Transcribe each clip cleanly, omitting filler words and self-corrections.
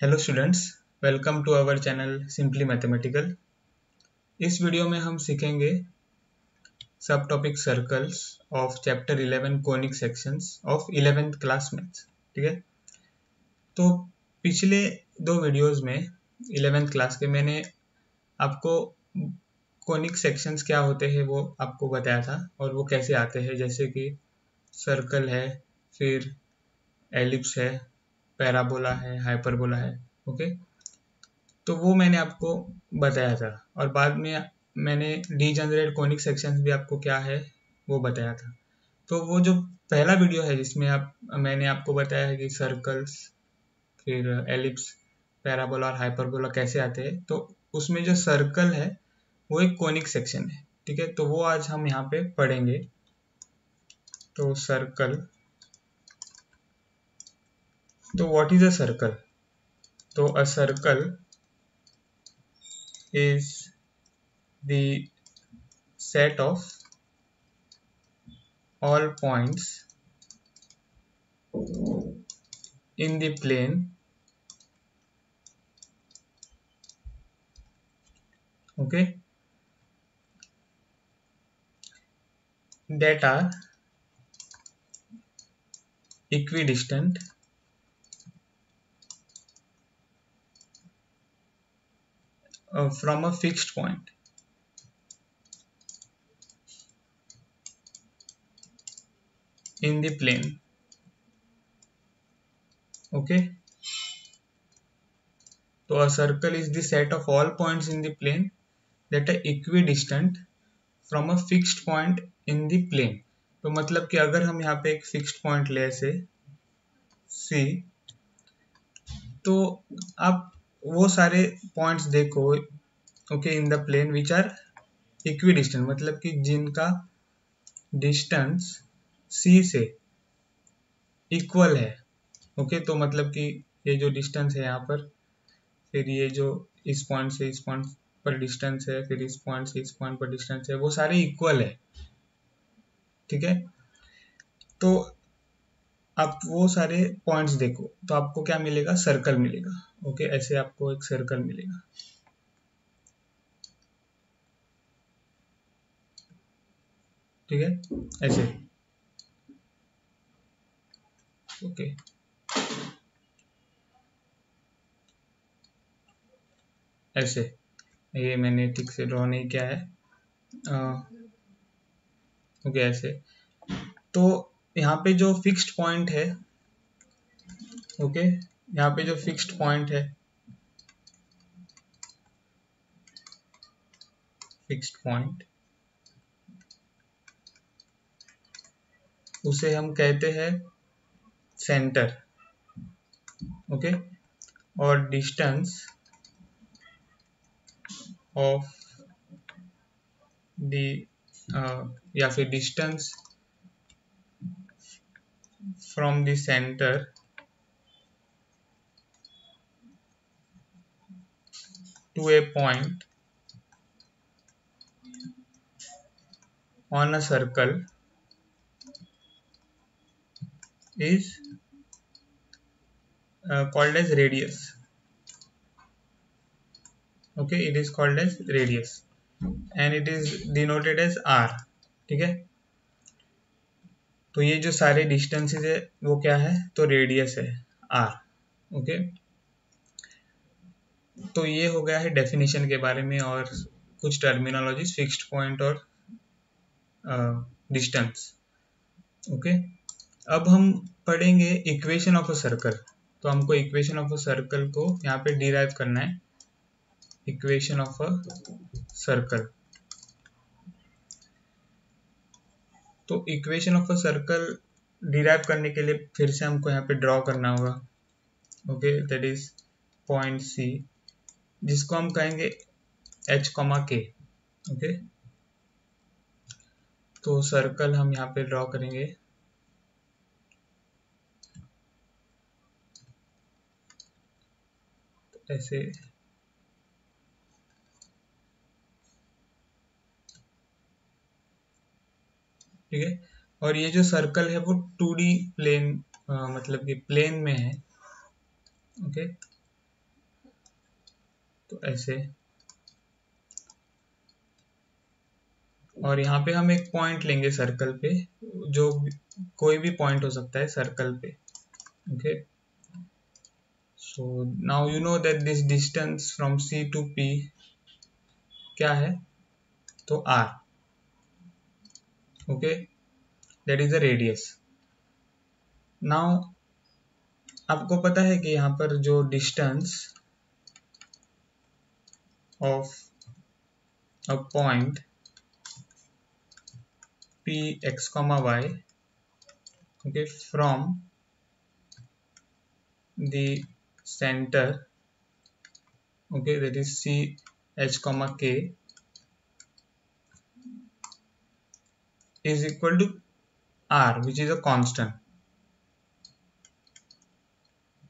Hello students, welcome to our channel simply mathematical. इस वीडियो में हम सीखेंगे सब topic circles of chapter 11 conic sections of 11th class maths. ठीक है, तो पिछले दो वीडियोस में 11th क्लास के मैंने आपको कोनिक सेक्शंस क्या होते हैं वो आपको बताया था और वो कैसे आते हैं, जैसे कि सर्कल है, फिर एलिप्स है, पैराबोला है, हाइपरबोला है। ओके, तो वो मैंने आपको बताया था और बाद में मैंने डीजनरेट कोनिक सेक्शंस भी आपको क्या है वो बताया था। तो वो जो पहला वीडियो है जिसमें मैंने आपको बताया है कि सर्कल्स, फिर एलिप्स, पैराबोला और हाइपरबोला कैसे आते हैं, तो उसमें जो सर्कल है वो एक कोनिक सेक्शन है। ठीक है, तो वो आज हम यहाँ पे पढ़ेंगे। तो सर्कल, तो व्हाट इज अ सर्कल? तो a circle is the set of all points in the plane, okay, that are equidistant from a fixed point in the plane. Okay, so a circle is the set of all points in the plane that are equidistant from a fixed point in the plane. तो मतलब कि अगर हम यहाँ पे एक fixed point ले ऐसे C, तो आप वो सारे पॉइंट्स देखो, okay, in the plane which are equidistant, मतलब कि जिनका डिस्टेंस C से इक्वल है। ओके, तो मतलब कि ये जो डिस्टेंस है यहाँ पर, फिर ये जो इस पॉइंट से इस पॉइंट पर डिस्टेंस है, फिर इस पॉइंट से इस पॉइंट पर डिस्टेंस है, वो सारे इक्वल है। ठीक है, तो आप वो सारे पॉइंट्स देखो तो आपको क्या मिलेगा? सर्कल मिलेगा। ओके, ऐसे आपको एक सर्कल मिलेगा। ठीक है, ऐसे। ओके, ऐसे। ये मैंने ठीक से ड्रॉ नहीं किया है। ओके, ऐसे। तो यहाँ पे जो फिक्स्ड पॉइंट है, ओके, यहाँ पे जो फिक्स्ड पॉइंट है, फिक्स्ड पॉइंट, उसे हम कहते हैं सेंटर। ओके, और डिस्टेंस ऑफ द या फिर distance from the centre to a point on a circle is called as radius. Okay, it is called as radius and it is denoted as r. ठीक है, तो ये जो सारे distances है वो क्या है? तो रेडियस है, r. ओके, तो ये हो गया है डेफिनेशन के बारे में और कुछ टर्मिनोलॉजीज, फिक्स्ड पॉइंट और डिस्टेंस। ओके, अब हम पढ़ेंगे इक्वेशन ऑफ अ सर्कल। तो हमको इक्वेशन ऑफ अ सर्कल को यहाँ पे डिराइव करना है। इक्वेशन ऑफ अ सर्कल, तो equation of a circle derive करने के लिए फिर से हमको यहाँ पे ड्रॉ करना होगा। Okay, that is point C, जिसको हम कहेंगे h, k। ओके, तो सर्कल हम यहाँ पे ड्रॉ करेंगे। तो ऐसे, ठीक है, और ये जो सर्कल है वो 2D प्लेन, मतलब कि प्लेन में है। ओके, तो ऐसे, और यहाँ पे हम एक पॉइंट लेंगे सर्कल पे, जो कोई भी पॉइंट हो सकता है सर्कल पे। Okay, so now you know that this distance from C to P क्या है, तो R। Okay, that is the radius. Now आपको पता है कि यहाँ पर जो distance of a point P x, y, okay, from the center, okay, that is C h, k is equal to R, which is a constant.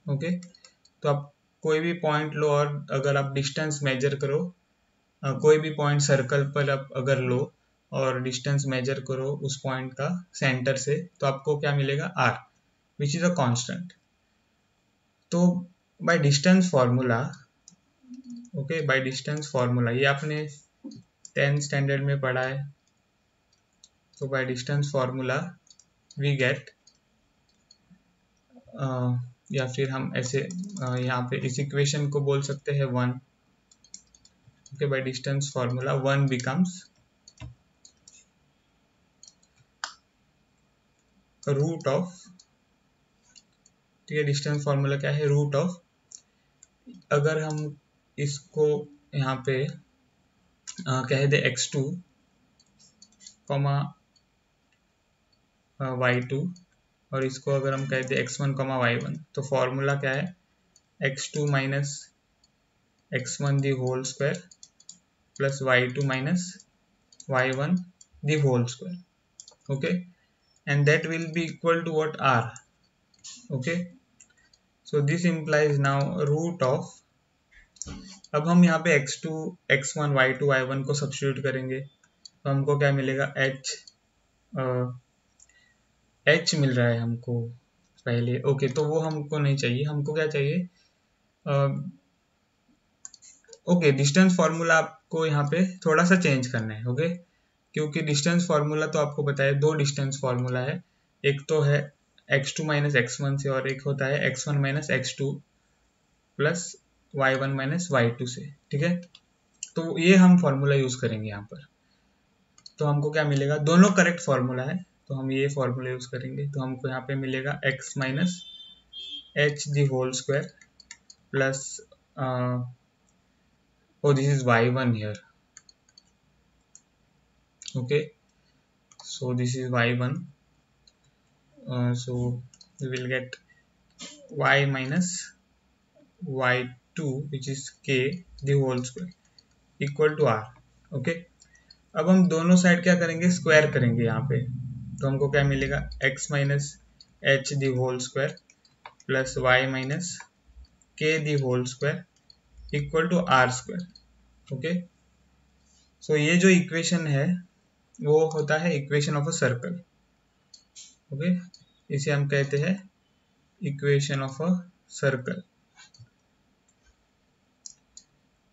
Okay, तो आप कोई भी पॉइंट लो और अगर आप डिस्टेंस मेजर करो, कोई भी पॉइंट सर्कल पर आप अगर लो और डिस्टेंस मेजर करो उस पॉइंट का सेंटर से, तो आपको क्या मिलेगा, R, which is a constant. तो by distance formula, okay, by distance formula, ये आपने 10th स्टैंडर्ड में पढ़ा है। तो by distance formula we get, या फिर हम ऐसे यहाँ पे इस इक्वेशन को बोल सकते हैं 1। Okay, by distance formula 1 becomes root of, ठीक है, डिस्टेंस फॉर्मूला क्या है, रूट ऑफ, अगर हम इसको यहाँ पे कह दे x2, y2, और इसको अगर हम कह दे x1, y1, तो फॉर्मूला क्या है, x2 minus x1 the whole square plus y2 minus y1 the whole square. Okay, and that will be equal to what, R. Okay, so this implies now root of, अब हम यहाँ पे x2, x1, y2, y1 को substitute करेंगे, तो हमको क्या मिलेगा, h मिल रहा है हमको पहले। ओके, तो वो हमको नहीं चाहिए, हमको क्या चाहिए, ओके, डिस्टेंस फॉर्मूला आपको यहाँ पे थोड़ा सा चेंज करना है। ओके, क्योंकि डिस्टेंस फॉर्मूला तो आपको पता है, दो डिस्टेंस फॉर्मूला है, एक तो है x2 माइनस x1 से, और एक होता है x1 minus x2 plus y1 minus y2 से। ठीक है, तो ये हम फॉर्मूला यूज करेंगे यहाँ पर। तो हमको क्या मिलेगा, दोनों करेक्ट फॉर्मूला है, तो हम ये फॉर्मूला यूज करेंगे। तो हमको यहाँ पे मिलेगा x minus h the whole square plus, oh, this is y1 here. Okay, so this is y1, so we will get y minus y2 which is k the whole square equal to r. Okay, अब हम दोनों side क्या करेंगे, square करेंगे यहाँ पे, तो हमको क्या मिलेगा, x minus h the whole square plus y minus k the whole square equal to r square. Okay, so ये जो इक्वेशन है वो होता है equation of a circle. Okay, इसे हम कहते हैं equation of a circle.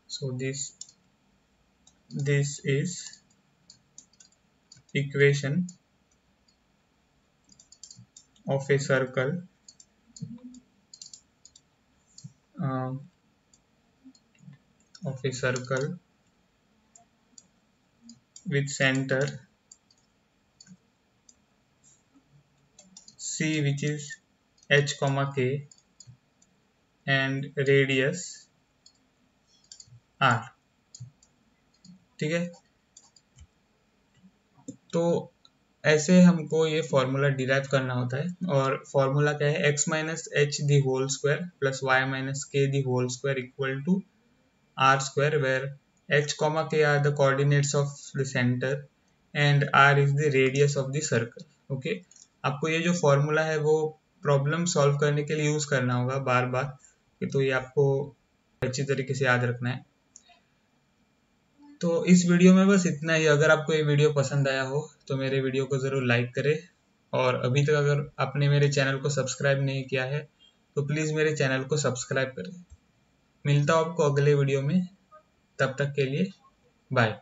So this is equation of a circle with center C which is h, k and radius r। ठीक है, तो ऐसे हमको ये फॉर्मूला डिराइव करना होता है, और फॉर्मूला क्या है, x minus H the whole square plus Y minus K the whole square equal to r square, where h, k are the coordinates of the center and r is the radius of the circle. Okay, आपको ये जो formula है वो problem solve करने के लिए use करना होगा बार बार, तो ये आपको अच्छी तरीके से याद रखना है। तो इस वीडियो में बस इतना ही। अगर आपको ये वीडियो पसंद आया हो तो मेरे वीडियो को ज़रूर लाइक करें, और अभी तक अगर आपने मेरे चैनल को सब्सक्राइब नहीं किया है तो प्लीज़ मेरे चैनल को सब्सक्राइब करें। मिलता हूँ आपको अगले वीडियो में, तब तक के लिए बाय।